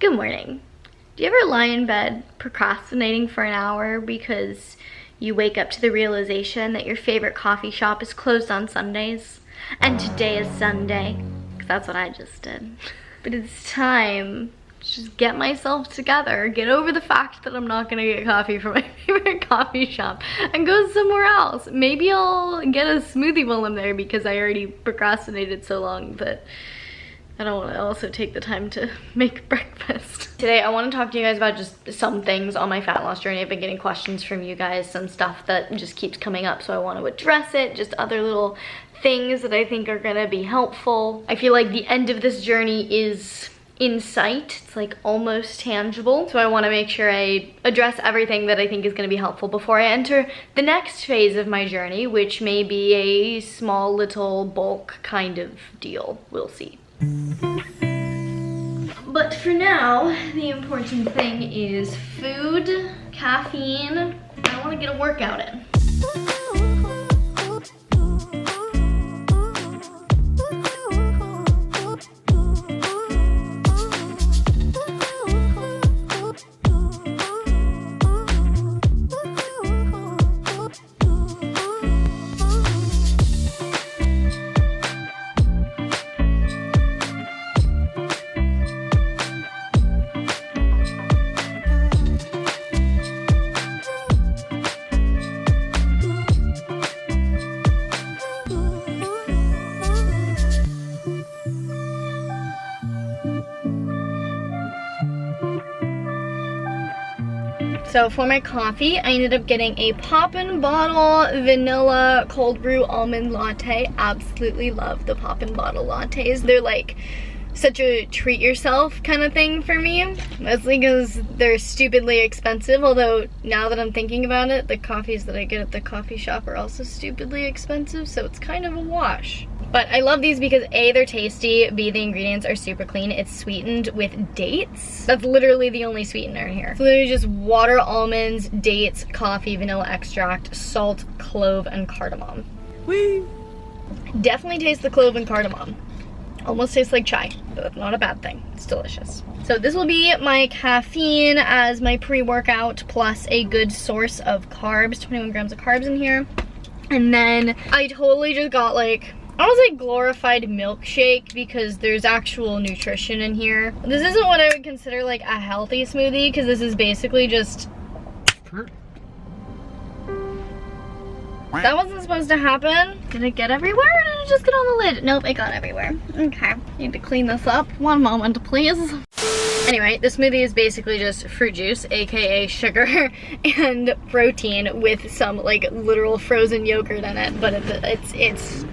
Good morning. Do you ever lie in bed procrastinating for an hour because you wake up to the realization that your favorite coffee shop is closed on Sundays? And today is Sunday, because that's what I just did. But it's time to just get myself together, get over the fact that I'm not gonna get coffee from my favorite coffee shop and go somewhere else. Maybe I'll get a smoothie while I'm there because I already procrastinated so long that I don't want to also take the time to make breakfast. Today I want to talk to you guys about just some things on my fat loss journey. I've been getting questions from you guys, some stuff that just keeps coming up, so I want to address it, just other little things that I think are gonna be helpful. I feel like the end of this journey is in sight. It's like almost tangible, so I want to make sure I address everything that I think is going to be helpful before I enter the next phase of my journey, which may be a small little bulk kind of deal. We'll see. But for now, the important thing is food, caffeine. I want to get a workout in. So for my coffee, I ended up getting a Poppin' Bottle Vanilla Cold Brew Almond Latte. Absolutely love the Poppin' Bottle lattes. They're like such a treat yourself kind of thing for me. Mostly because they're stupidly expensive, although now that I'm thinking about it, the coffees that I get at the coffee shop are also stupidly expensive, so it's kind of a wash. But I love these because A, they're tasty, B, the ingredients are super clean. It's sweetened with dates. That's literally the only sweetener in here. So literally just water, almonds, dates, coffee, vanilla extract, salt, clove, and cardamom. Woo! Definitely taste the clove and cardamom. Almost tastes like chai, but not a bad thing. It's delicious. So this will be my caffeine as my pre-workout plus a good source of carbs, 21 grams of carbs in here. And then I totally just got like, I was like glorified milkshake because there's actual nutrition in here. This isn't what I would consider like a healthy smoothie because this is basically just... That wasn't supposed to happen. Did it get everywhere or did it just get on the lid? Nope, it got everywhere. Okay, need to clean this up. One moment, please. Anyway, this smoothie is basically just fruit juice, aka sugar, and protein with some like literal frozen yogurt in it, but it's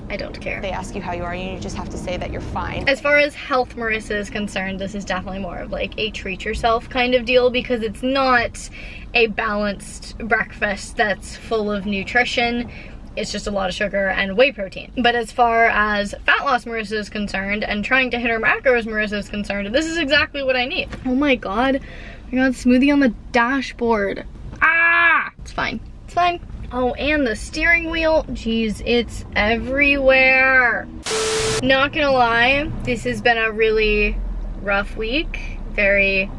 I don't care. They ask you how you are, you just have to say that you're fine. As far as health Marissa is concerned, this is definitely more of like a treat yourself kind of deal because it's not a balanced breakfast that's full of nutrition. It's just a lot of sugar and whey protein. But as far as fat loss Marissa is concerned and trying to hit her macros Marissa is concerned, this is exactly what I need. Oh my god. I got smoothie on the dashboard. Ah! It's fine. It's fine. Oh, and the steering wheel, geez, it's everywhere. Not gonna lie, this has been a really rough week, very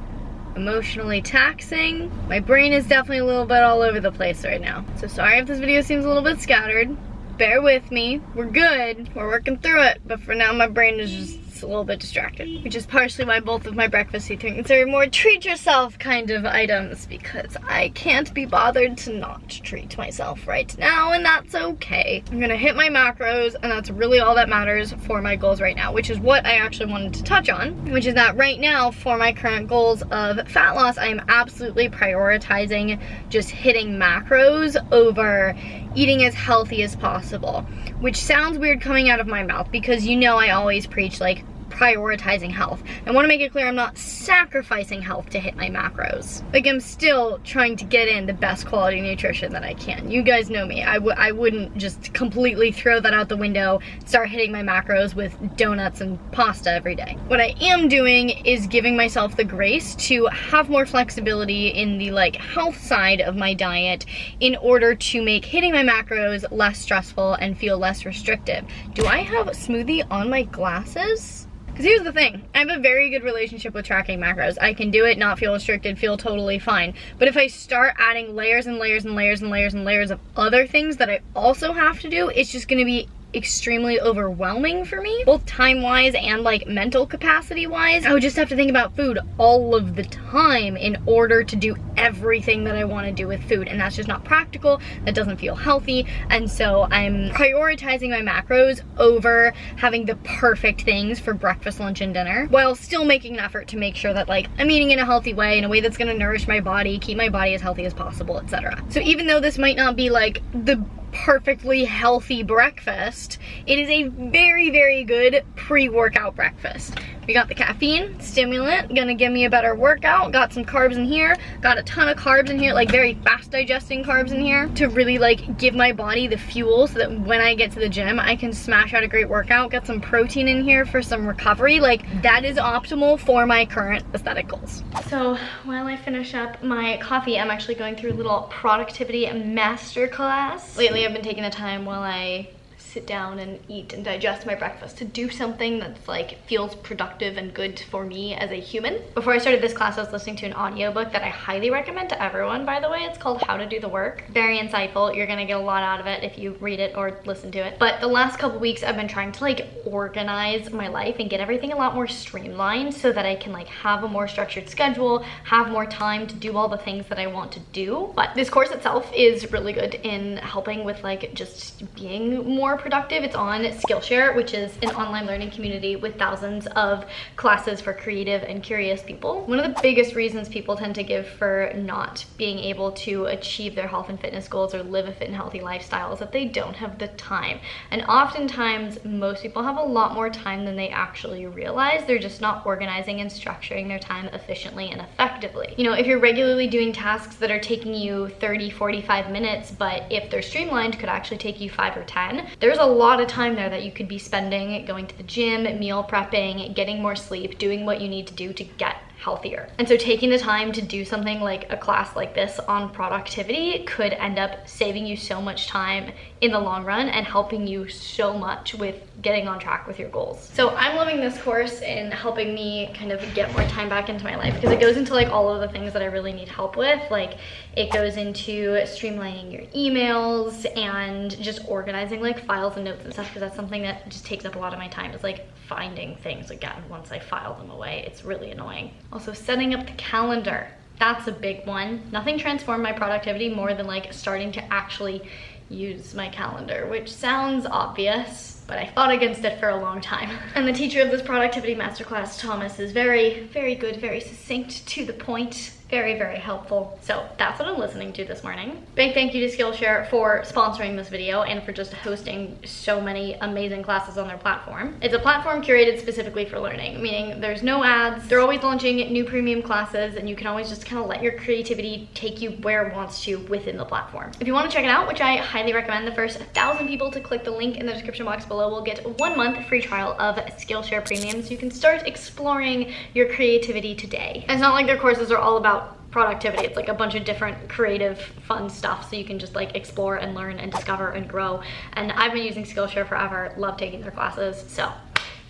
emotionally taxing. My brain is definitely a little bit all over the place right now. So sorry if this video seems a little bit scattered. Bear with me, we're good, we're working through it, but for now my brain is just a little bit distracted, which is partially why both of my breakfast things are more treat yourself kind of items because I can't be bothered to not treat myself right now, and that's okay. I'm gonna hit my macros, and that's really all that matters for my goals right now, which is what I actually wanted to touch on, which is that right now for my current goals of fat loss, I am absolutely prioritizing just hitting macros over eating as healthy as possible, which sounds weird coming out of my mouth because you know I always preach like prioritizing health. I want to make it clear I'm not sacrificing health to hit my macros. Like I'm still trying to get in the best quality nutrition that I can. You guys know me. I wouldn't just completely throw that out the window, start hitting my macros with donuts and pasta every day. What I am doing is giving myself the grace to have more flexibility in the like health side of my diet in order to make hitting my macros less stressful and feel less restrictive. Do I have a smoothie on my glasses? Because here's the thing, I have a very good relationship with tracking macros. I can do it, not feel restricted, feel totally fine. But if I start adding layers and layers and layers and layers and layers of other things that I also have to do, it's just gonna be extremely overwhelming for me, both time-wise and like mental capacity-wise. I would just have to think about food all of the time in order to do everything that I want to do with food, and that's just not practical. That doesn't feel healthy, and so I'm prioritizing my macros over having the perfect things for breakfast, lunch, and dinner, while still making an effort to make sure that like I'm eating in a healthy way, in a way that's going to nourish my body, keep my body as healthy as possible, etc. So even though this might not be like the perfectly healthy breakfast, it is a very, very good pre-workout breakfast. We got the caffeine stimulant, gonna give me a better workout, got some carbs in here, got a ton of carbs in here, like very fast digesting carbs in here to really like give my body the fuel so that when I get to the gym I can smash out a great workout. Got some protein in here for some recovery. Like, that is optimal for my current aesthetic goals. So while I finish up my coffee, I'm actually going through a little productivity masterclass. Lately I've been taking the time while I sit down and eat and digest my breakfast to do something that's like feels productive and good for me as a human. Before I started this class, I was listening to an audiobook that I highly recommend to everyone, by the way. It's called How to Do the Work. Very insightful. You're gonna get a lot out of it if you read it or listen to it. But the last couple weeks I've been trying to like organize my life and get everything a lot more streamlined so that I can like have a more structured schedule, have more time to do all the things that I want to do. But this course itself is really good in helping with like just being more productive. It's on Skillshare, which is an online learning community with thousands of classes for creative and curious people. One of the biggest reasons people tend to give for not being able to achieve their health and fitness goals or live a fit and healthy lifestyle is that they don't have the time. And oftentimes most people have a lot more time than they actually realize. They're just not organizing and structuring their time efficiently and effectively. You know, if you're regularly doing tasks that are taking you 30, 45 minutes, but if they're streamlined could actually take you 5 or 10, there's a lot of time there that you could be spending going to the gym, meal prepping, getting more sleep, doing what you need to do to get healthier. And so taking the time to do something like a class like this on productivity could end up saving you so much time in the long run and helping you so much with getting on track with your goals. So I'm loving this course in helping me kind of get more time back into my life, because it goes into like all of the things that I really need help with. Like, it goes into streamlining your emails and just organizing like files and notes and stuff, because that's something that just takes up a lot of my time. It's like finding things again once I file them away. It's really annoying. Also, setting up the calendar. That's a big one. Nothing transformed my productivity more than like starting to actually use my calendar, which sounds obvious, but I fought against it for a long time. And the teacher of this productivity masterclass, Thomas, is very, very good, very succinct, to the point, very, very helpful. So that's what I'm listening to this morning. Big thank you to Skillshare for sponsoring this video and for just hosting so many amazing classes on their platform. It's a platform curated specifically for learning, meaning there's no ads. They're always launching new premium classes, and you can always just kind of let your creativity take you where it wants to within the platform. If you want to check it out, which I highly recommend, the first 1,000 people to click the link in the description box below will get 1 month free trial of Skillshare Premium, so you can start exploring your creativity today. And it's not like their courses are all about productivity. It's like a bunch of different creative fun stuff, so you can just like explore and learn and discover and grow. And I've been using Skillshare forever, love taking their classes. So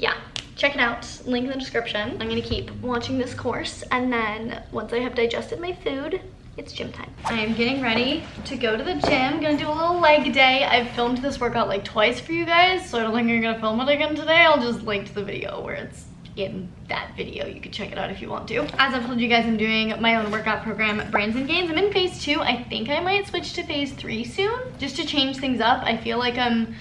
yeah, check it out, link in the description. I'm gonna keep watching this course, and then once I have digested my food, it's gym time. I am getting ready to go to the gym. Gonna do a little leg day. I've filmed this workout like twice for you guys, so I don't think I'm gonna film it again today. I'll just link to the video where it's in that video. You can check it out if you want to. As I've told you guys, I'm doing my own workout program, Brains and Gains. I'm in phase 2. I think I might switch to phase 3 soon, just to change things up. I feel like I'm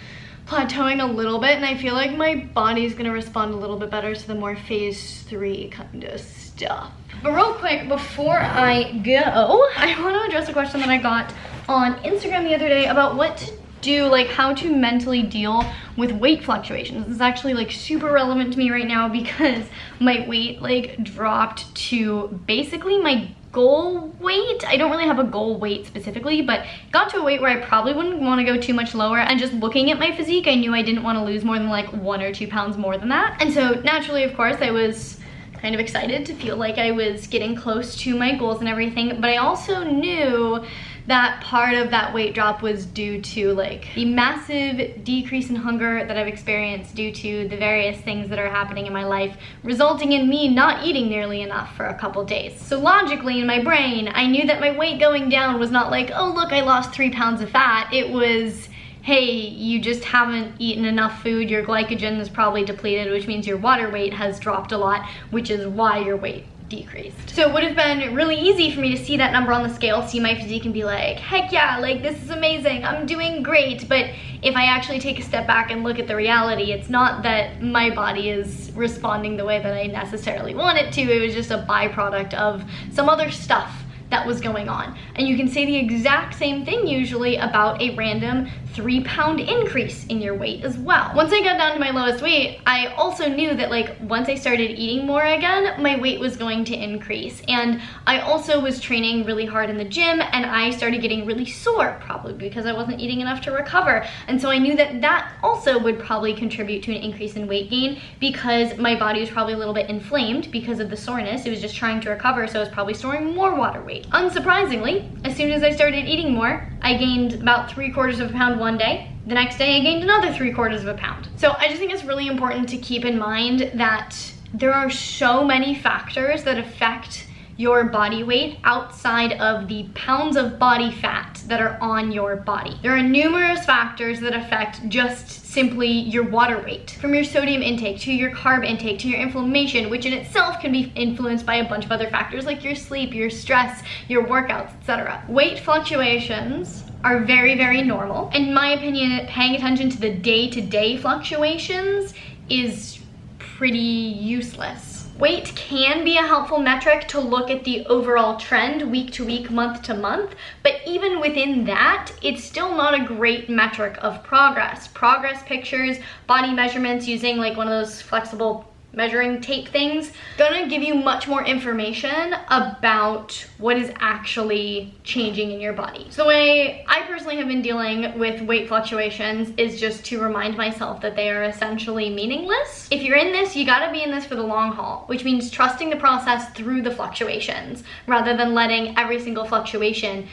plateauing a little bit, and I feel like my body's gonna respond a little bit better to the more phase 3 kind of stuff. But real quick, before I go, I want to address a question that I got on Instagram the other day about what to do, like how to mentally deal with weight fluctuations. This is actually like super relevant to me right now, because my weight like dropped to basically my goal weight. I don't really have a goal weight specifically, but got to a weight where I probably wouldn't want to go too much lower. And just looking at my physique, I knew I didn't want to lose more than like 1 or 2 pounds more than that. And so naturally, of course, I was kind of excited to feel like I was getting close to my goals and everything, but I also knew that part of that weight drop was due to like the massive decrease in hunger that I've experienced due to the various things that are happening in my life, resulting in me not eating nearly enough for a couple days. So logically in my brain, I knew that my weight going down was not like, oh look, I lost 3 pounds of fat. It was, hey, you just haven't eaten enough food, your glycogen is probably depleted, which means your water weight has dropped a lot, which is why your weight decreased. So it would have been really easy for me to see that number on the scale, see my physique and be like, heck yeah, like this is amazing, I'm doing great. But if I actually take a step back and look at the reality, it's not that my body is responding the way that I necessarily want it to, it was just a byproduct of some other stuff that was going on. And you can say the exact same thing usually about a random 3-pound increase in your weight as well. Once I got down to my lowest weight, I also knew that like once I started eating more again, my weight was going to increase. And I also was training really hard in the gym and I started getting really sore, probably because I wasn't eating enough to recover. And so I knew that that also would probably contribute to an increase in weight gain because my body was probably a little bit inflamed because of the soreness. It was just trying to recover, so it was probably storing more water weight. Unsurprisingly, as soon as I started eating more, I gained about 3/4 of a pound one day. The next day I gained another 3/4 of a pound. So I just think it's really important to keep in mind that there are so many factors that affect your body weight outside of the pounds of body fat that are on your body. There are numerous factors that affect just simply your water weight, from your sodium intake to your carb intake to your inflammation, which in itself can be influenced by a bunch of other factors like your sleep, your stress, your workouts, etc. Weight fluctuations are very, very normal. In my opinion, paying attention to the day-to-day fluctuations is pretty useless. Weight can be a helpful metric to look at the overall trend week to week, month to month, but even within that, it's still not a great metric of progress. Progress pictures, body measurements using like one of those flexible measuring tape things, gonna give you much more information about what is actually changing in your body. So the way I personally have been dealing with weight fluctuations is just to remind myself that they are essentially meaningless. If you're in this, you gotta be in this for the long haul, which means trusting the process through the fluctuations rather than letting every single fluctuation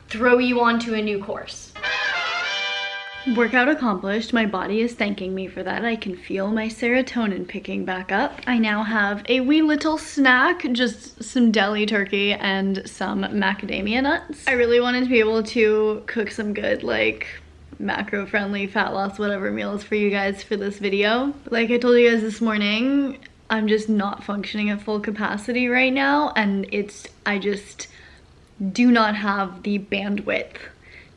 throw you onto a new course. Workout accomplished. My body is thanking me for that. I can feel my serotonin picking back up. I now have a wee little snack, just some deli turkey and some macadamia nuts. I really wanted to be able to cook some good, like, macro-friendly, fat loss, whatever meals for you guys for this video. But like I told you guys this morning, I'm just not functioning at full capacity right now, and I just do not have the bandwidth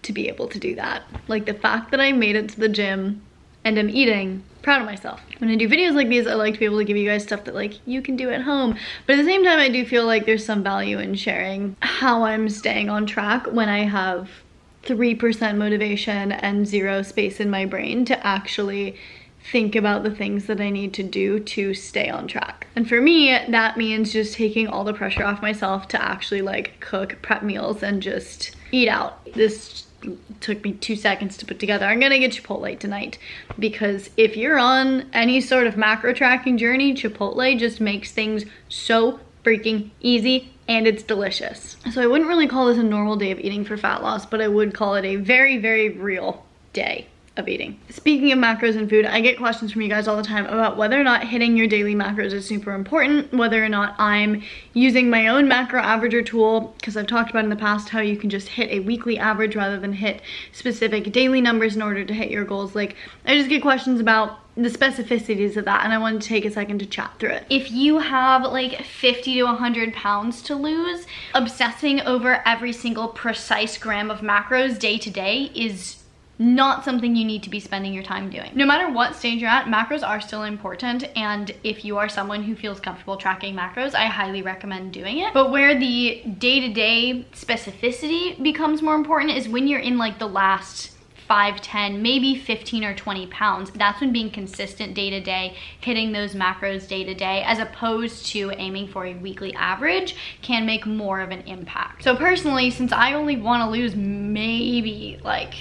to be able to do that. Like the fact that I made it to the gym and I'm eating, proud of myself. When I do videos like these, I like to be able to give you guys stuff that like you can do at home. But at the same time, I do feel like there's some value in sharing how I'm staying on track when I have 3% motivation and 0 space in my brain to actually think about the things that I need to do to stay on track. And for me, that means just taking all the pressure off myself to actually like cook, prep meals, and just eat out. This took me 2 seconds to put together. I'm gonna get Chipotle tonight because if you're on any sort of macro tracking journey, Chipotle just makes things so freaking easy and it's delicious. So I wouldn't really call this a normal day of eating for fat loss, but I would call it a very, very real day of eating. Speaking of macros and food, I get questions from you guys all the time about whether or not hitting your daily macros is super important, whether or not I'm using my own macro averager tool, because I've talked about in the past how you can just hit a weekly average rather than hit specific daily numbers in order to hit your goals. Like, I just get questions about the specificities of that, and I wanted to take a second to chat through it. If you have like 50 to 100 pounds to lose, obsessing over every single precise gram of macros day to day is not something you need to be spending your time doing. No matter what stage you're at, macros are still important, and if you are someone who feels comfortable tracking macros, I highly recommend doing it. But where the day-to-day specificity becomes more important is when you're in like the last 5, 10, maybe 15 or 20 pounds. That's when being consistent day to day, hitting those macros day to day, as opposed to aiming for a weekly average, can make more of an impact. So personally, since I only want to lose maybe like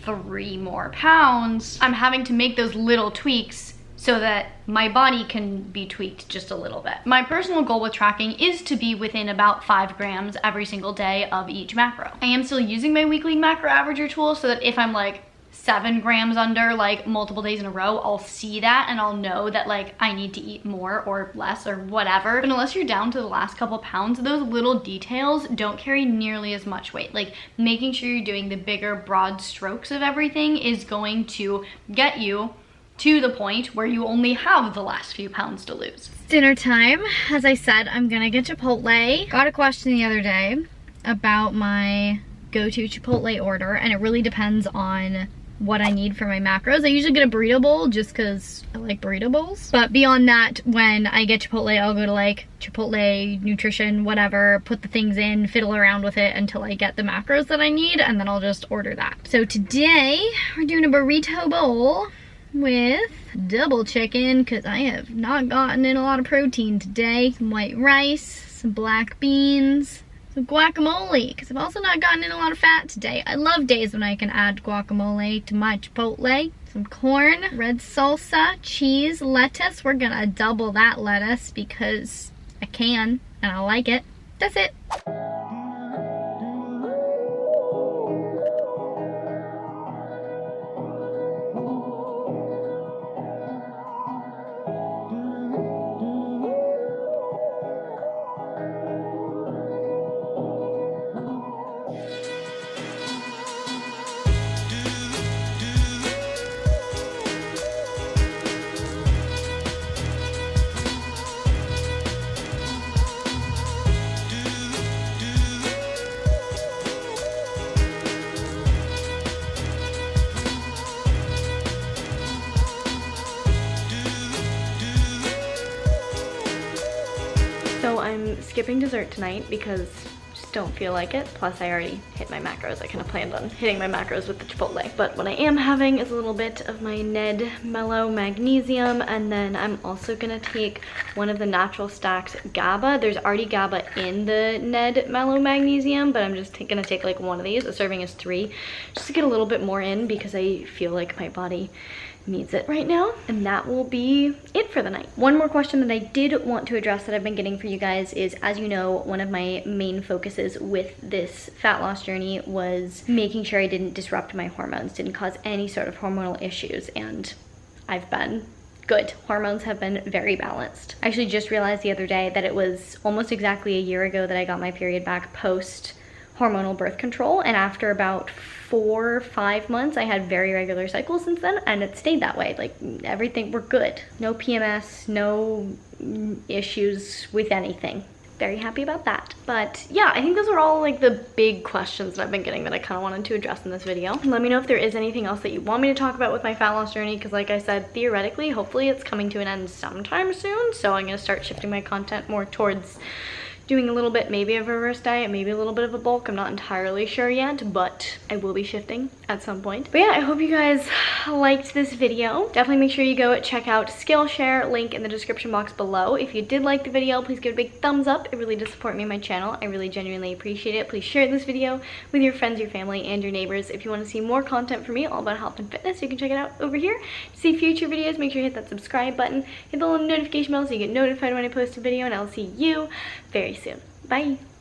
3 more pounds, I'm having to make those little tweaks so that my body can be tweaked just a little bit. My personal goal with tracking is to be within about 5 grams every single day of each macro. I am still using my weekly macro averager tool so that if I'm like 7 grams under like multiple days in a row, I'll see that and I'll know that like I need to eat more or less or whatever. But unless you're down to the last couple pounds, those little details don't carry nearly as much weight. Like making sure you're doing the bigger broad strokes of everything is going to get you to the point where you only have the last few pounds to lose. It's dinner time. As I said, I'm gonna get Chipotle. Got a question the other day about my go-to Chipotle order, and it really depends on what I need for my macros. I usually get a burrito bowl just because I like burrito bowls. But beyond that, when I get Chipotle, I'll go to like Chipotle, nutrition, whatever, put the things in, fiddle around with it until I get the macros that I need, and then I'll just order that. So today, we're doing a burrito bowl with double chicken because I have not gotten in a lot of protein today. Some white rice, some black beans, some guacamole because I've also not gotten in a lot of fat today. I love days when I can add guacamole to my Chipotle. Some corn, red salsa, cheese, lettuce. We're gonna double that lettuce because I can and I like it. That's it. So I'm skipping dessert tonight because I just don't feel like it. Plus I already hit my macros. I kind of planned on hitting my macros with the Chipotle. But what I am having is a little bit of my Ned Mellow Magnesium, and then I'm also gonna take one of the Natural Stacks GABA. There's already GABA in the Ned Mellow Magnesium, but I'm just gonna take like one of these. A serving is 3, just to get a little bit more in because I feel like my body needs it right now. And that will be it for the night. One more question that I did want to address that I've been getting for you guys is, as you know, one of my main focuses with this fat loss journey was making sure I didn't disrupt my hormones, didn't cause any sort of hormonal issues, and I've been good. Hormones have been very balanced. I actually just realized the other day that it was almost exactly a year ago that I got my period back post hormonal birth control, and after about 4 or 5 months I had very regular cycles since then, and it stayed that way. Like everything, we're good. No PMS, no issues with anything. Very happy about that. But yeah, I think those are all like the big questions that I've been getting that I kind of wanted to address in this video. Let me know if there is anything else that you want me to talk about with my fat loss journey, because like I said, theoretically, hopefully it's coming to an end sometime soon, so I'm gonna start shifting my content more towards doing a little bit maybe of a reverse diet, maybe a little bit of a bulk. I'm not entirely sure yet, but I will be shifting at some point. But yeah, I hope you guys liked this video. Definitely make sure you go check out Skillshare, link in the description box below. If you did like the video, please give it a big thumbs up. It really does support me and my channel. I really genuinely appreciate it. Please share this video with your friends, your family, and your neighbors. If you want to see more content from me all about health and fitness, you can check it out over here. To see future videos, make sure you hit that subscribe button, hit the little notification bell so you get notified when I post a video, and I'll see you very soon. Bye!